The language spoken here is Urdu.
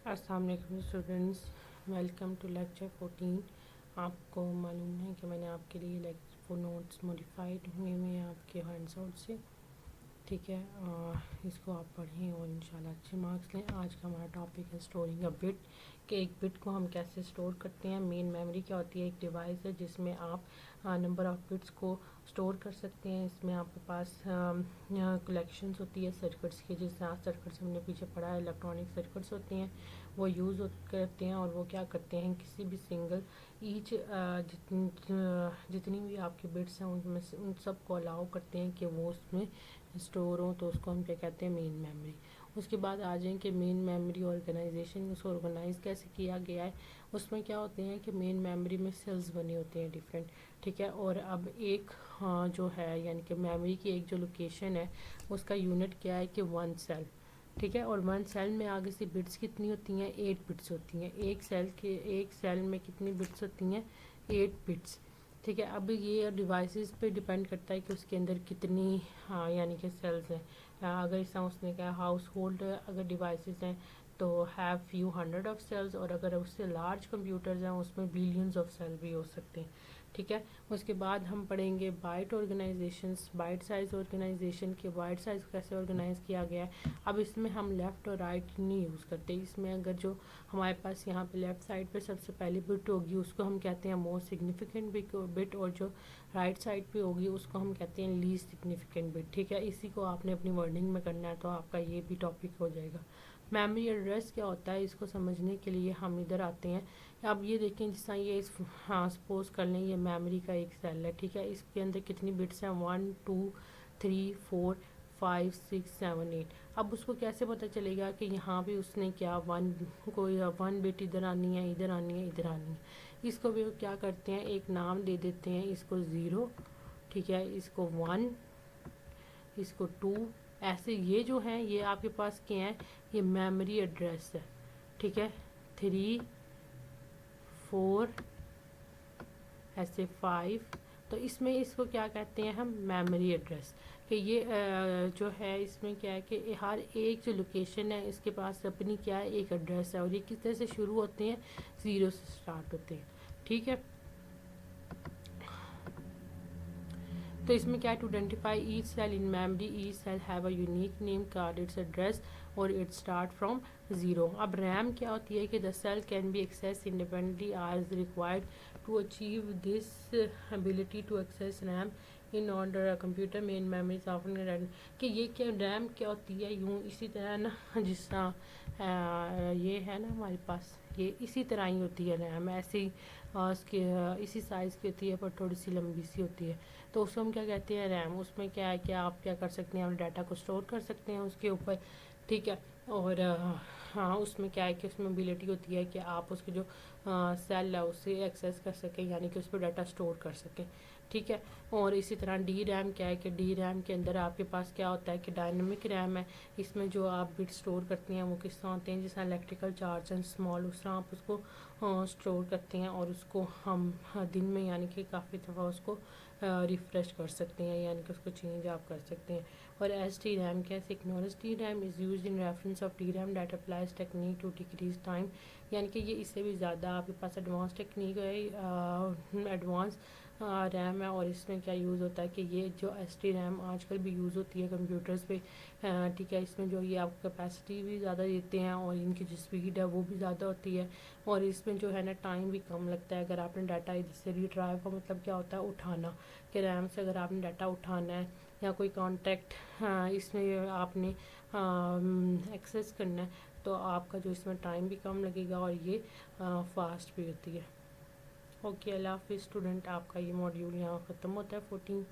السلام علیکم اسٹوڈنٹس، ویلکم ٹو لیکچر 14۔ آپ کو معلوم ہے کہ میں نے آپ کے لیے لیکچر نوٹس موڈیفائڈ ہوئے ہیں آپ کے ہینڈس آؤٹ سے، ٹھیک ہے۔ اس کو آپ پڑھیں اور انشاءاللہ اچھے مارکس لیں۔ آج کا ہمارا ٹاپک ہے اسٹورنگ اے بٹ، کہ ایک بٹ کو ہم کیسے اسٹور کرتے ہیں۔ مین میموری کیا ہوتی ہے؟ ایک ڈیوائس ہے جس میں آپ نمبر آف بٹس کو اسٹور کر سکتے ہیں۔ اس میں آپ کے پاس کلیکشنز ہوتی ہے سرکٹس کی، جس طرح سرکٹس ہم نے پیچھے پڑھا ہے، الیکٹرانک سرکٹس ہوتے ہیں، وہ یوز کرتے ہیں اور وہ کیا کرتے ہیں، کسی بھی سنگل ایچ جتنی بھی آپ کی بٹس ہیں ان سب کو الاؤ کرتے ہیں کہ وہ اس میں اسٹور ہوں، تو اس کو ہم کیا کہتے ہیں، مین میموری۔ اس کے بعد آ جائیں کہ مین میموری آرگنائزیشن، اس کو آرگنائز کیسے کیا گیا ہے۔ اس میں کیا ہوتے ہیں کہ مین میموری میں سیلز بنے ہوتے ہیں ڈیفرنٹ، ٹھیک ہے۔ اور اب ایک جو ہے یعنی کہ میموری کی ایک جو لوکیشن ہے اس کا یونٹ کیا ہے کہ 1 سیل، ٹھیک ہے۔ اور 1 سیل میں آگے سے بٹس کتنی ہوتی ہیں؟ 8 بٹس ہوتی ہیں۔ ایک سیل میں کتنی بٹس ہوتی ہیں؟ 8 بٹس، ٹھیک ہے۔ اب یہ ڈیوائسز پہ ڈیپینڈ کرتا ہے کہ اس کے اندر کتنی یعنی کہ سیلز ہیں۔ اگر اس نے کہا ہاؤس ہولڈ اگر ڈیوائسز ہیں تو have few hundred of cells, اور اگر اس سے لارج کمپیوٹرز ہیں اس میں بلینز آف سیل بھی ہو سکتے ہیں، ٹھیک ہے۔ اس کے بعد ہم پڑھیں گے byte organizations, byte size organization کے بائٹ سائز کیسے آرگنائز کیا گیا ہے۔ اب اس میں ہم لیفٹ اور رائٹ نہیں یوز کرتے، اس میں اگر جو ہمارے پاس یہاں پہ لیفٹ سائڈ پہ سب سے پہلی بٹ ہوگی اس کو ہم کہتے ہیں موسٹ سگنیفیکنٹ بٹ، اور جو رائٹ سائڈ پہ ہوگی اس کو ہم کہتے ہیں لیسٹ سگنیفیکنٹ بٹ، ٹھیک ہے۔ اسی کو آپ نے اپنی ورڈنگ میں کرنا ہے تو آپ کا یہ بھی ٹاپک ہو جائے گا۔ میموری ایڈریس کیا ہوتا ہے، اس کو سمجھنے کے لیے ہم ادھر آتے ہیں۔ اب یہ دیکھیں جس طرح یہ سپوز کر لیں یہ میموری کا ایک سیل ہے، ٹھیک ہے۔ اس کے اندر کتنی بٹس ہیں؟ 1 2 3 4 5 6 7 8۔ اب اس کو کیسے پتہ چلے گا کہ یہاں بھی اس نے کیا 1 بٹ ادھر آنی ہے، ادھر آنی ہے، ادھر آنی ہے۔ اس کو بھی کیا کرتے ہیں، ایک نام دے دیتے ہیں، اس کو 0، ٹھیک ہے، اس کو 1، اس کو 2، ایسے یہ جو ہیں یہ آپ کے پاس کیا ہیں، یہ میموری ایڈریس ہے، ٹھیک ہے۔ 3 4 ایسے 5، تو اس میں اس کو کیا کہتے ہیں ہم، میموری ایڈریس، کہ یہ جو ہے اس میں کیا ہے کہ ہر ایک جو لوکیشن ہے اس کے پاس اپنی کیا ہے، ایک ایڈریس ہے، اور یہ کس طرح سے شروع ہوتے ہیں، 0 سے سٹارٹ ہوتے ہیں، ٹھیک ہے۔ تو اس میں کیا ہے، to identify each cell in memory, each cell have a unique name card its address اور اٹ اسٹارٹ فرام 0۔ اب ریم کیا ہوتی ہے کہ the cell can be access independently as required to achieve this ability to access RAM in order computer main memories often, کہ یہ کیا ریم کیا ہوتی ہے، یوں اسی طرح نا جس طرح یہ ہے نا ہمارے پاس، یہ اسی طرح ہی ہوتی ہے ریم، ایسے ہی اس کے اسی سائز کی ہوتی ہے پر تھوڑی سی لمبی سی ہوتی ہے، تو اس کو ہم کیا کہتے ہیں، ریم۔ اس میں کیا ہے کہ آپ کیا کر سکتے ہیں، اپنے ڈاٹا کو اسٹور کر سکتے ہیں اس کے اوپر، ٹھیک ہے۔ اور اس میں کیا ہے کہ اس میں ابیلٹی ہوتی ہے کہ آپ اس کے جو سیل ہے اسے ایکسیس کر سکیں، یعنی کہ اس پہ ڈاٹا اسٹور کر سکیں، ٹھیک ہے۔ اور اسی طرح ڈی ریم کیا ہے کہ ڈی ریم کے اندر آپ کے پاس کیا ہوتا ہے کہ ڈائنامک ریم ہے، اس میں جو آپ بٹ اسٹور کرتے ہیں وہ کس طرح ہوتے ہیں، جس طرح الیکٹریکل چارج اینڈ اسمال، اس طرح آپ اس کو اسٹور کرتے ہیں، اور اس کو ہم دن میں یعنی کہ کافی دفعہ اس کو ریفریش کر سکتے ہیں، یعنی کہ اس کو چینج آپ کر سکتے ہیں۔ اور ایس ٹی ریم کیسے ignores T RAM is used in reference of T RAM that applies technique to decrease time, یعنی کہ یہ اس سے بھی زیادہ آپ کے پاس ایڈوانس ٹیکنیک ہے، ایڈوانس ریم ہے، اور اس میں کیا یوز ہوتا ہے کہ یہ جو ایس ٹی ریم آج کل بھی یوز ہوتی ہے کمپیوٹرز پہ، ٹھیک ہے۔ اس میں جو یہ آپ کیپیسٹی بھی زیادہ دیتے ہیں اور ان کی جو اسپیڈ ہے وہ بھی زیادہ ہوتی ہے، اور اس میں جو ہے نا ٹائم بھی کم لگتا ہے۔ اگر آپ نے ڈاٹا ادھر سے ریٹرائیو کا مطلب کیا ہوتا ہے، اٹھانا، کہ ریم سے اگر آپ نے ڈاٹا اٹھانا ہے یا کوئی کانٹیکٹ اس میں آپ نے ایکسیس کرنا ہے تو آپ کا جو اس میں ٹائم بھی کم لگے گا اور یہ فاسٹ بھی ہوتی ہے۔ اوکے، اللہ حافظ اسٹوڈنٹ، آپ کا یہ ماڈیول یہاں ختم ہوتا ہے 14۔